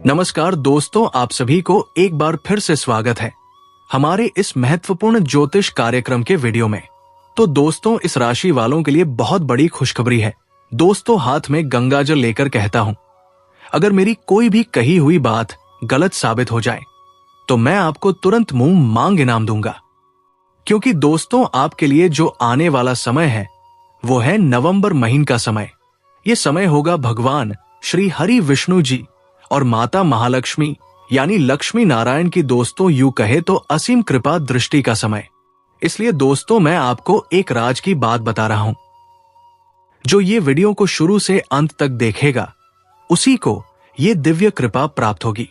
नमस्कार दोस्तों, आप सभी को एक बार फिर से स्वागत है हमारे इस महत्वपूर्ण ज्योतिष कार्यक्रम के वीडियो में। तो दोस्तों, इस राशि वालों के लिए बहुत बड़ी खुशखबरी है। दोस्तों, हाथ में गंगाजल लेकर कहता हूं, अगर मेरी कोई भी कही हुई बात गलत साबित हो जाए तो मैं आपको तुरंत मुंह मांग इनाम दूंगा। क्योंकि दोस्तों, आपके लिए जो आने वाला समय है वो है नवंबर महीने का समय। ये समय होगा भगवान श्री हरि विष्णु जी और माता महालक्ष्मी यानी लक्ष्मी नारायण की दोस्तों यूं कहे तो असीम कृपा दृष्टि का समय। इसलिए दोस्तों, मैं आपको एक राज की बात बता रहा हूं। जो ये वीडियो को शुरू से अंत तक देखेगा उसी को ये दिव्य कृपा प्राप्त होगी।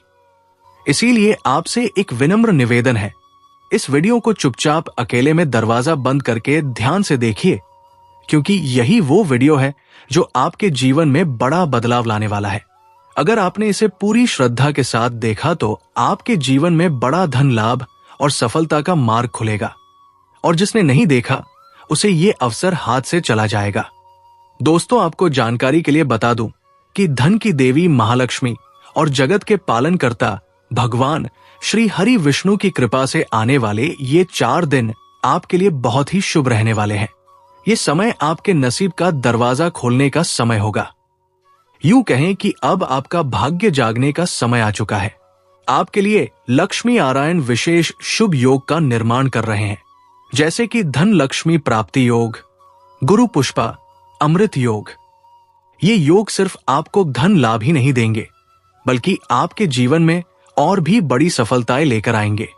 इसीलिए आपसे एक विनम्र निवेदन है, इस वीडियो को चुपचाप अकेले में दरवाजा बंद करके ध्यान से देखिए, क्योंकि यही वो वीडियो है जो आपके जीवन में बड़ा बदलाव लाने वाला है। अगर आपने इसे पूरी श्रद्धा के साथ देखा तो आपके जीवन में बड़ा धन लाभ और सफलता का मार्ग खुलेगा, और जिसने नहीं देखा उसे ये अवसर हाथ से चला जाएगा। दोस्तों, आपको जानकारी के लिए बता दूं कि धन की देवी महालक्ष्मी और जगत के पालनकर्ता भगवान श्री हरि विष्णु की कृपा से आने वाले ये 4 दिन आपके लिए बहुत ही शुभ रहने वाले हैं। ये समय आपके नसीब का दरवाजा खोलने का समय होगा। यूं कहें कि अब आपका भाग्य जागने का समय आ चुका है। आपके लिए लक्ष्मी नारायण विशेष शुभ योग का निर्माण कर रहे हैं, जैसे कि धन लक्ष्मी प्राप्ति योग, गुरु पुष्पा अमृत योग। ये योग सिर्फ आपको धन लाभ ही नहीं देंगे, बल्कि आपके जीवन में और भी बड़ी सफलताएं लेकर आएंगे।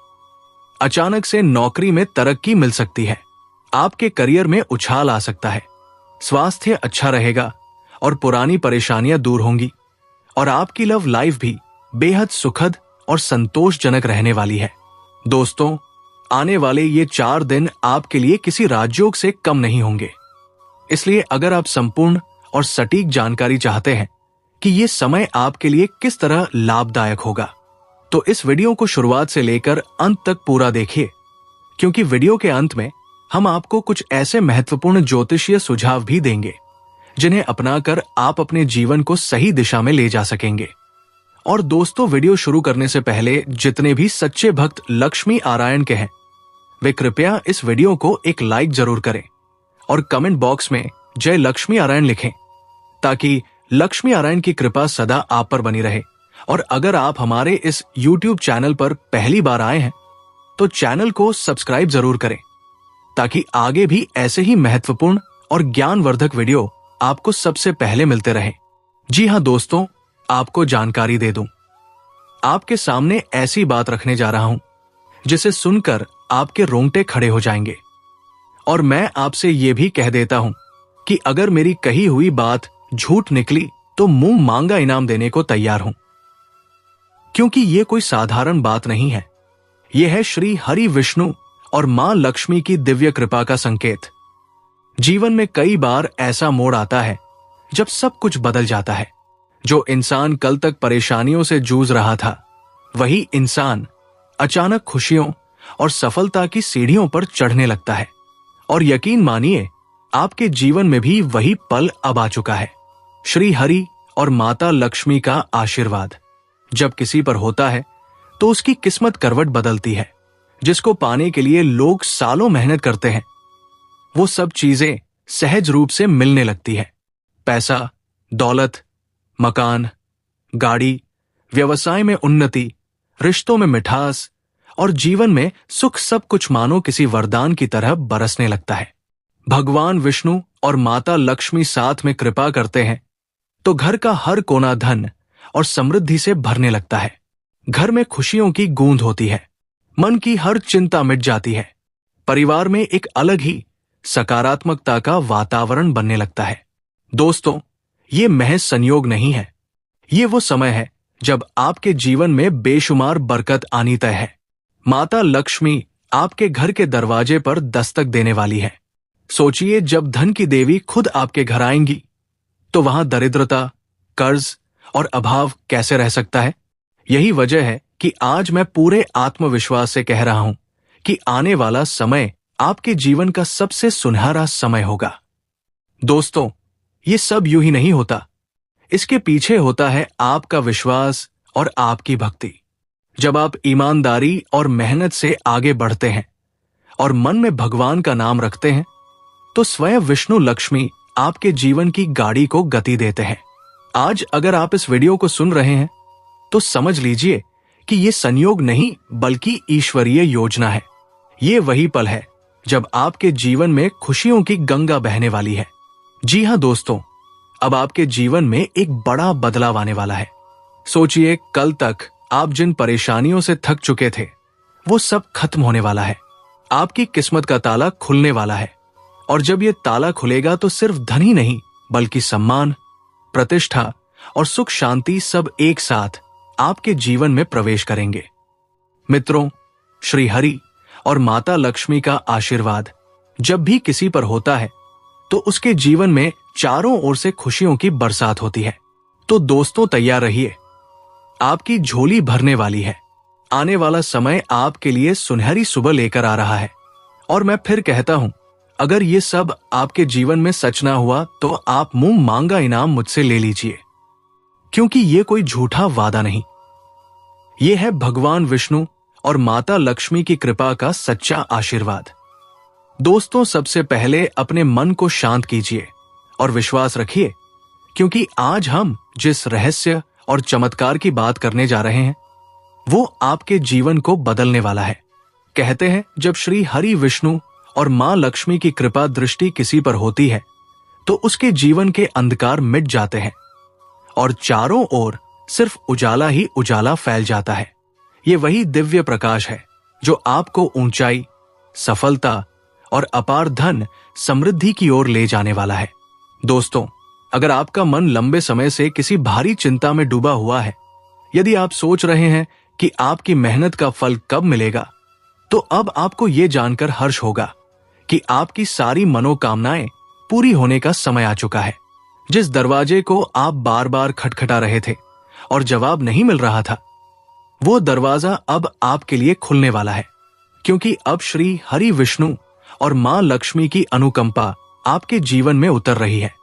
अचानक से नौकरी में तरक्की मिल सकती है, आपके करियर में उछाल आ सकता है, स्वास्थ्य अच्छा रहेगा और पुरानी परेशानियां दूर होंगी, और आपकी लव लाइफ भी बेहद सुखद और संतोषजनक रहने वाली है। दोस्तों, आने वाले ये 4 दिन आपके लिए किसी राजयोग से कम नहीं होंगे। इसलिए अगर आप संपूर्ण और सटीक जानकारी चाहते हैं कि ये समय आपके लिए किस तरह लाभदायक होगा, तो इस वीडियो को शुरुआत से लेकर अंत तक पूरा देखिए, क्योंकि वीडियो के अंत में हम आपको कुछ ऐसे महत्वपूर्ण ज्योतिषीय सुझाव भी देंगे जिन्हें अपनाकर आप अपने जीवन को सही दिशा में ले जा सकेंगे। और दोस्तों, वीडियो शुरू करने से पहले जितने भी सच्चे भक्त लक्ष्मी नारायण के हैं वे कृपया इस वीडियो को एक लाइक जरूर करें और कमेंट बॉक्स में जय लक्ष्मी नारायण लिखें, ताकि लक्ष्मी नारायण की कृपा सदा आप पर बनी रहे। और अगर आप हमारे इस YouTube चैनल पर पहली बार आए हैं तो चैनल को सब्सक्राइब जरूर करें, ताकि आगे भी ऐसे ही महत्वपूर्ण और ज्ञानवर्धक वीडियो आपको सबसे पहले मिलते रहें। जी हां दोस्तों, आपको जानकारी दे दूं, आपके सामने ऐसी बात रखने जा रहा हूं जिसे सुनकर आपके रोंगटे खड़े हो जाएंगे। और मैं आपसे यह भी कह देता हूं कि अगर मेरी कही हुई बात झूठ निकली तो मुंह मांगा इनाम देने को तैयार हूं, क्योंकि यह कोई साधारण बात नहीं है। यह है श्री हरि विष्णु और मां लक्ष्मी की दिव्य कृपा का संकेत। जीवन में कई बार ऐसा मोड़ आता है जब सब कुछ बदल जाता है। जो इंसान कल तक परेशानियों से जूझ रहा था, वही इंसान अचानक खुशियों और सफलता की सीढ़ियों पर चढ़ने लगता है। और यकीन मानिए, आपके जीवन में भी वही पल अब आ चुका है। श्री हरि और माता लक्ष्मी का आशीर्वाद जब किसी पर होता है तो उसकी किस्मत करवट बदलती है। जिसको पाने के लिए लोग सालों मेहनत करते हैं, वो सब चीजें सहज रूप से मिलने लगती है। पैसा, दौलत, मकान, गाड़ी, व्यवसाय में उन्नति, रिश्तों में मिठास और जीवन में सुख, सब कुछ मानो किसी वरदान की तरह बरसने लगता है। भगवान विष्णु और माता लक्ष्मी साथ में कृपा करते हैं तो घर का हर कोना धन और समृद्धि से भरने लगता है। घर में खुशियों की गूंज होती है, मन की हर चिंता मिट जाती है, परिवार में एक अलग ही सकारात्मकता का वातावरण बनने लगता है। दोस्तों, ये महज संयोग नहीं है, ये वो समय है जब आपके जीवन में बेशुमार बरकत आनी तय है। माता लक्ष्मी आपके घर के दरवाजे पर दस्तक देने वाली है। सोचिए, जब धन की देवी खुद आपके घर आएंगी तो वहां दरिद्रता, कर्ज और अभाव कैसे रह सकता है। यही वजह है कि आज मैं पूरे आत्मविश्वास से कह रहा हूं कि आने वाला समय आपके जीवन का सबसे सुनहरा समय होगा। दोस्तों, ये सब यूं ही नहीं होता, इसके पीछे होता है आपका विश्वास और आपकी भक्ति। जब आप ईमानदारी और मेहनत से आगे बढ़ते हैं और मन में भगवान का नाम रखते हैं, तो स्वयं विष्णु लक्ष्मी आपके जीवन की गाड़ी को गति देते हैं। आज अगर आप इस वीडियो को सुन रहे हैं तो समझ लीजिए कि ये संयोग नहीं बल्कि ईश्वरीय योजना है। ये वही पल है जब आपके जीवन में खुशियों की गंगा बहने वाली है। जी हाँ दोस्तों, अब आपके जीवन में एक बड़ा बदलाव आने वाला है। सोचिए, कल तक आप जिन परेशानियों से थक चुके थे वो सब खत्म होने वाला है। आपकी किस्मत का ताला खुलने वाला है और जब ये ताला खुलेगा तो सिर्फ धन ही नहीं बल्कि सम्मान, प्रतिष्ठा और सुख शांति सब एक साथ आपके जीवन में प्रवेश करेंगे। मित्रों, श्री हरि और माता लक्ष्मी का आशीर्वाद जब भी किसी पर होता है तो उसके जीवन में चारों ओर से खुशियों की बरसात होती है। तो दोस्तों तैयार रहिए, आपकी झोली भरने वाली है। आने वाला समय आपके लिए सुनहरी सुबह लेकर आ रहा है। और मैं फिर कहता हूं, अगर ये सब आपके जीवन में सच ना हुआ तो आप मुंह मांगा इनाम मुझसे ले लीजिए, क्योंकि ये कोई झूठा वादा नहीं, ये है भगवान विष्णु और माता लक्ष्मी की कृपा का सच्चा आशीर्वाद। दोस्तों, सबसे पहले अपने मन को शांत कीजिए और विश्वास रखिए, क्योंकि आज हम जिस रहस्य और चमत्कार की बात करने जा रहे हैं वो आपके जीवन को बदलने वाला है। कहते हैं, जब श्री हरि विष्णु और मां लक्ष्मी की कृपा दृष्टि किसी पर होती है तो उसके जीवन के अंधकार मिट जाते हैं और चारों ओर सिर्फ उजाला ही उजाला फैल जाता है। ये वही दिव्य प्रकाश है जो आपको ऊंचाई, सफलता और अपार धन समृद्धि की ओर ले जाने वाला है। दोस्तों, अगर आपका मन लंबे समय से किसी भारी चिंता में डूबा हुआ है, यदि आप सोच रहे हैं कि आपकी मेहनत का फल कब मिलेगा, तो अब आपको ये जानकर हर्ष होगा कि आपकी सारी मनोकामनाएं पूरी होने का समय आ चुका है। जिस दरवाजे को आप बार बार खटखटा रहे थे और जवाब नहीं मिल रहा था, वो दरवाजा अब आपके लिए खुलने वाला है, क्योंकि अब श्री हरि विष्णु और मां लक्ष्मी की अनुकंपा आपके जीवन में उतर रही है।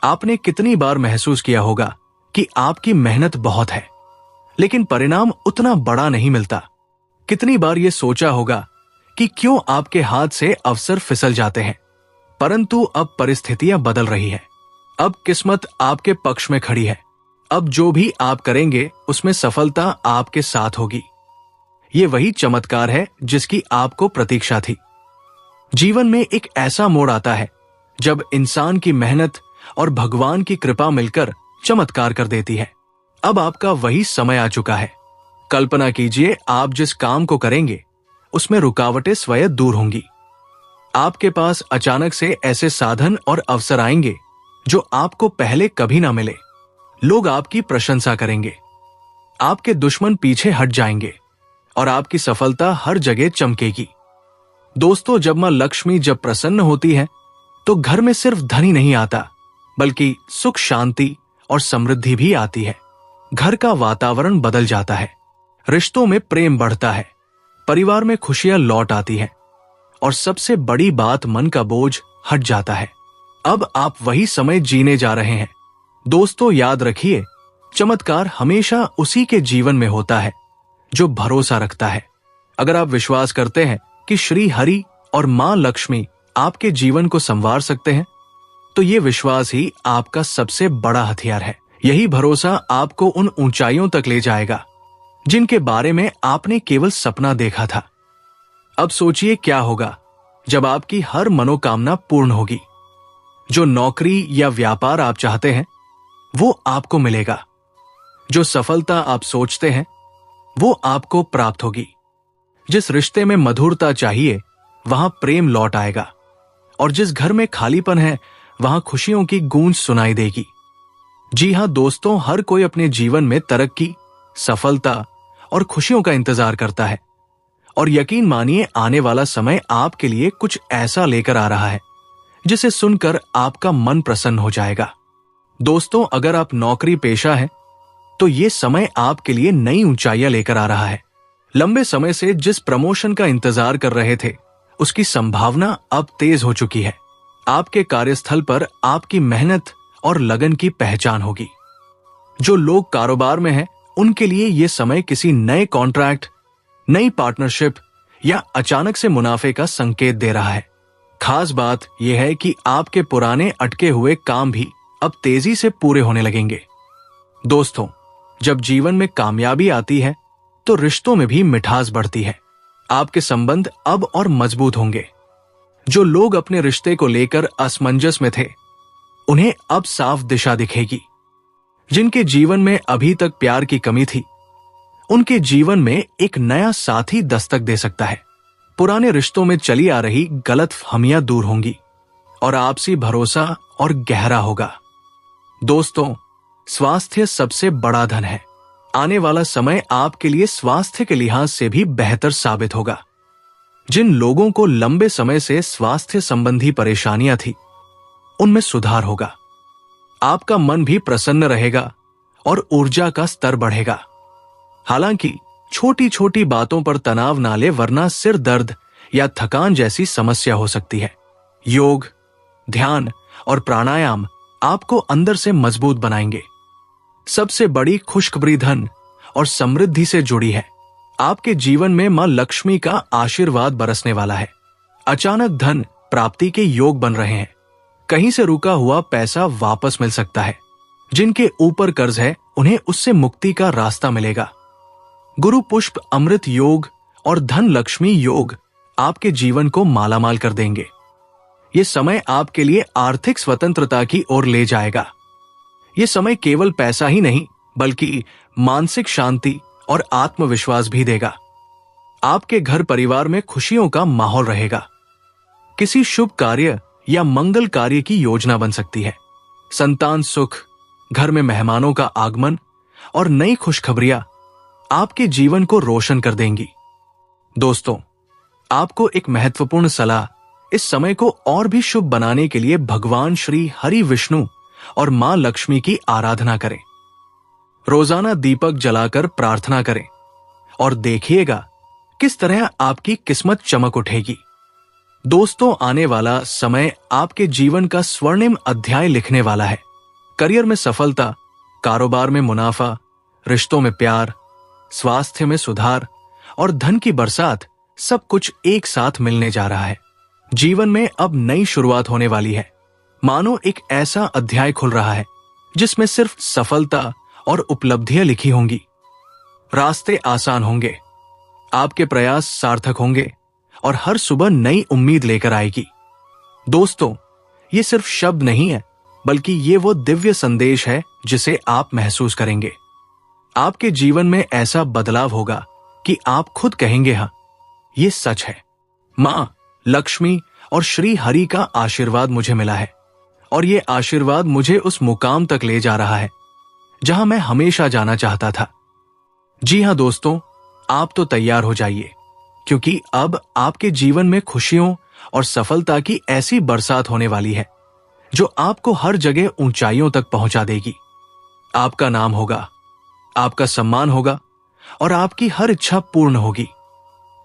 आपने कितनी बार महसूस किया होगा कि आपकी मेहनत बहुत है लेकिन परिणाम उतना बड़ा नहीं मिलता। कितनी बार ये सोचा होगा कि क्यों आपके हाथ से अवसर फिसल जाते हैं, परंतु अब परिस्थितियां बदल रही है। अब किस्मत आपके पक्ष में खड़ी है। अब जो भी आप करेंगे उसमें सफलता आपके साथ होगी। ये वही चमत्कार है जिसकी आपको प्रतीक्षा थी। जीवन में एक ऐसा मोड़ आता है जब इंसान की मेहनत और भगवान की कृपा मिलकर चमत्कार कर देती है। अब आपका वही समय आ चुका है। कल्पना कीजिए, आप जिस काम को करेंगे उसमें रुकावटें स्वयं दूर होंगी। आपके पास अचानक से ऐसे साधन और अवसर आएंगे जो आपको पहले कभी ना मिले। लोग आपकी प्रशंसा करेंगे, आपके दुश्मन पीछे हट जाएंगे और आपकी सफलता हर जगह चमकेगी। दोस्तों, जब मां लक्ष्मी जब प्रसन्न होती है तो घर में सिर्फ धन ही नहीं आता बल्कि सुख, शांति और समृद्धि भी आती है। घर का वातावरण बदल जाता है, रिश्तों में प्रेम बढ़ता है, परिवार में खुशियां लौट आती हैं और सबसे बड़ी बात, मन का बोझ हट जाता है। अब आप वही समय जीने जा रहे हैं। दोस्तों, याद रखिए, चमत्कार हमेशा उसी के जीवन में होता है जो भरोसा रखता है। अगर आप विश्वास करते हैं कि श्री हरि और मां लक्ष्मी आपके जीवन को संवार सकते हैं, तो ये विश्वास ही आपका सबसे बड़ा हथियार है। यही भरोसा आपको उन ऊंचाइयों तक ले जाएगा जिनके बारे में आपने केवल सपना देखा था। अब सोचिए, क्या होगा जब आपकी हर मनोकामना पूर्ण होगी। जो नौकरी या व्यापार आप चाहते हैं वो आपको मिलेगा। जो सफलता आप सोचते हैं वो आपको प्राप्त होगी। जिस रिश्ते में मधुरता चाहिए वहां प्रेम लौट आएगा और जिस घर में खालीपन है वहां खुशियों की गूंज सुनाई देगी। जी हां दोस्तों, हर कोई अपने जीवन में तरक्की, सफलता और खुशियों का इंतजार करता है और यकीन मानिए, आने वाला समय आपके लिए कुछ ऐसा लेकर आ रहा है जिसे सुनकर आपका मन प्रसन्न हो जाएगा। दोस्तों, अगर आप नौकरी पेशा हैं तो ये समय आपके लिए नई ऊंचाइयां लेकर आ रहा है। लंबे समय से जिस प्रमोशन का इंतजार कर रहे थे उसकी संभावना अब तेज हो चुकी है। आपके कार्यस्थल पर आपकी मेहनत और लगन की पहचान होगी। जो लोग कारोबार में हैं उनके लिए ये समय किसी नए कॉन्ट्रैक्ट, नई पार्टनरशिप या अचानक से मुनाफे का संकेत दे रहा है। खास बात यह है कि आपके पुराने अटके हुए काम भी अब तेजी से पूरे होने लगेंगे। दोस्तों, जब जीवन में कामयाबी आती है तो रिश्तों में भी मिठास बढ़ती है। आपके संबंध अब और मजबूत होंगे। जो लोग अपने रिश्ते को लेकर असमंजस में थे, उन्हें अब साफ दिशा दिखेगी। जिनके जीवन में अभी तक प्यार की कमी थी, उनके जीवन में एक नया साथी दस्तक दे सकता है। पुराने रिश्तों में चली आ रही गलतफहमियां दूर होंगी और आपसी भरोसा और गहरा होगा। दोस्तों, स्वास्थ्य सबसे बड़ा धन है। आने वाला समय आपके लिए स्वास्थ्य के लिहाज से भी बेहतर साबित होगा। जिन लोगों को लंबे समय से स्वास्थ्य संबंधी परेशानियां थी, उनमें सुधार होगा। आपका मन भी प्रसन्न रहेगा और ऊर्जा का स्तर बढ़ेगा। हालांकि छोटी छोटी बातों पर तनाव ना ले, वरना सिर दर्द या थकान जैसी समस्या हो सकती है। योग, ध्यान और प्राणायाम आपको अंदर से मजबूत बनाएंगे। सबसे बड़ी खुशखबरी धन और समृद्धि से जुड़ी है। आपके जीवन में मां लक्ष्मी का आशीर्वाद बरसने वाला है। अचानक धन प्राप्ति के योग बन रहे हैं। कहीं से रुका हुआ पैसा वापस मिल सकता है। जिनके ऊपर कर्ज है, उन्हें उससे मुक्ति का रास्ता मिलेगा। गुरु पुष्प अमृत योग और धन लक्ष्मी योग आपके जीवन को मालामाल कर देंगे। ये समय आपके लिए आर्थिक स्वतंत्रता की ओर ले जाएगा। ये समय केवल पैसा ही नहीं, बल्कि मानसिक शांति और आत्मविश्वास भी देगा। आपके घर परिवार में खुशियों का माहौल रहेगा। किसी शुभ कार्य या मंगल कार्य की योजना बन सकती है। संतान सुख, घर में मेहमानों का आगमन और नई खुशखबरियां आपके जीवन को रोशन कर देंगी। दोस्तों, आपको एक महत्वपूर्ण सलाह, इस समय को और भी शुभ बनाने के लिए भगवान श्री हरि विष्णु और मां लक्ष्मी की आराधना करें। रोजाना दीपक जलाकर प्रार्थना करें और देखिएगा किस तरह आपकी किस्मत चमक उठेगी। दोस्तों, आने वाला समय आपके जीवन का स्वर्णिम अध्याय लिखने वाला है। करियर में सफलता, कारोबार में मुनाफा, रिश्तों में प्यार, स्वास्थ्य में सुधार और धन की बरसात, सब कुछ एक साथ मिलने जा रहा है। जीवन में अब नई शुरुआत होने वाली है। मानो एक ऐसा अध्याय खुल रहा है जिसमें सिर्फ सफलता और उपलब्धियां लिखी होंगी। रास्ते आसान होंगे, आपके प्रयास सार्थक होंगे और हर सुबह नई उम्मीद लेकर आएगी। दोस्तों, ये सिर्फ शब्द नहीं है, बल्कि ये वो दिव्य संदेश है जिसे आप महसूस करेंगे। आपके जीवन में ऐसा बदलाव होगा कि आप खुद कहेंगे, हाँ, ये सच है। मां लक्ष्मी और श्री हरि का आशीर्वाद मुझे मिला है और ये आशीर्वाद मुझे उस मुकाम तक ले जा रहा है जहां मैं हमेशा जाना चाहता था। जी हां दोस्तों, आप तो तैयार हो जाइए, क्योंकि अब आपके जीवन में खुशियों और सफलता की ऐसी बरसात होने वाली है जो आपको हर जगह ऊंचाइयों तक पहुंचा देगी। आपका नाम होगा, आपका सम्मान होगा और आपकी हर इच्छा पूर्ण होगी।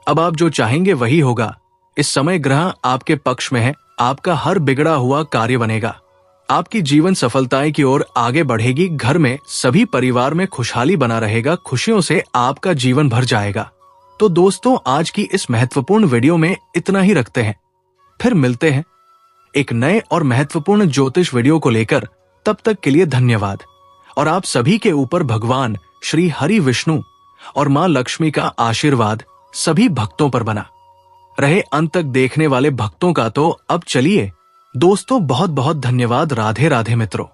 अब आप जो चाहेंगे वही होगा। इस समय ग्रह आपके पक्ष में है। आपका हर बिगड़ा हुआ कार्य बनेगा। आपकी जीवन सफलताएं की ओर आगे बढ़ेगी। घर में सभी परिवार में खुशहाली बना रहेगा। खुशियों से आपका जीवन भर जाएगा। तो दोस्तों, आज की इस महत्वपूर्ण वीडियो में इतना ही रखते हैं। फिर मिलते हैं एक नए और महत्वपूर्ण ज्योतिष वीडियो को लेकर। तब तक के लिए धन्यवाद। और आप सभी के ऊपर भगवान श्री हरि विष्णु और मां लक्ष्मी का आशीर्वाद सभी भक्तों पर बना रहे। अंत तक देखने वाले भक्तों का तो अब चलिए दोस्तों, बहुत बहुत धन्यवाद। राधे राधे मित्रों।